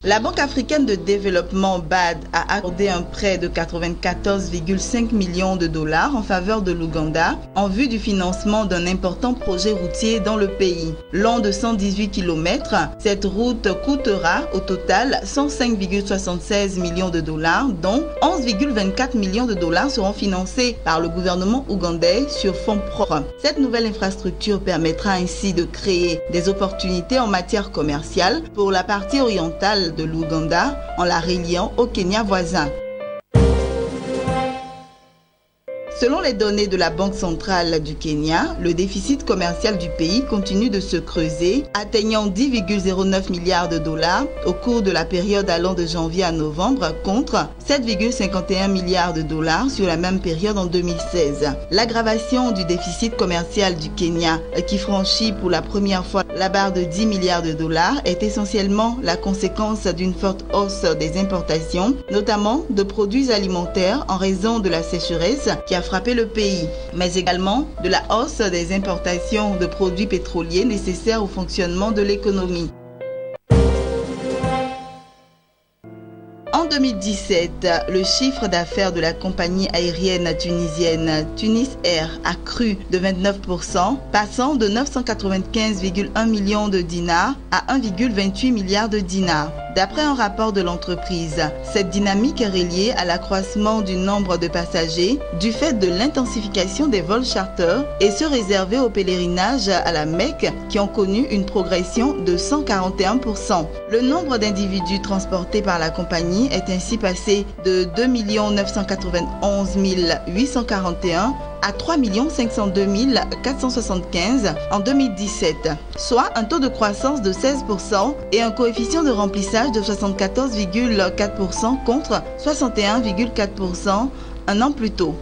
La Banque africaine de développement BAD a accordé un prêt de 94,5 millions de dollars en faveur de l'Ouganda en vue du financement d'un important projet routier dans le pays. Long de 118 km, cette route coûtera au total 105,76 millions de dollars, dont 11,24 millions de dollars seront financés par le gouvernement ougandais sur fonds propres. Cette nouvelle infrastructure permettra ainsi de créer des opportunités en matière commerciale pour la partie orientale de l'Ouganda en la reliant au Kenya voisin. Selon les données de la Banque centrale du Kenya, le déficit commercial du pays continue de se creuser, atteignant 10,09 milliards de dollars au cours de la période allant de janvier à novembre contre 7,51 milliards de dollars sur la même période en 2016. L'aggravation du déficit commercial du Kenya, qui franchit pour la première fois la barre de 10 milliards de dollars, est essentiellement la conséquence d'une forte hausse des importations, notamment de produits alimentaires en raison de la sécheresse qui a frappé le pays, mais également de la hausse des importations de produits pétroliers nécessaires au fonctionnement de l'économie. En 2017, le chiffre d'affaires de la compagnie aérienne tunisienne Tunis Air a cru de 29%, passant de 995,1 millions de dinars à 1,28 milliard de dinars. D'après un rapport de l'entreprise, cette dynamique est reliée à l'accroissement du nombre de passagers du fait de l'intensification des vols charter et ceux réservés au pèlerinage à la Mecque qui ont connu une progression de 141%. Le nombre d'individus transportés par la compagnie est ainsi passé de 2 991 841 à 3 502 475 en 2017, soit un taux de croissance de 16% et un coefficient de remplissage de 74,4% contre 61,4% un an plus tôt.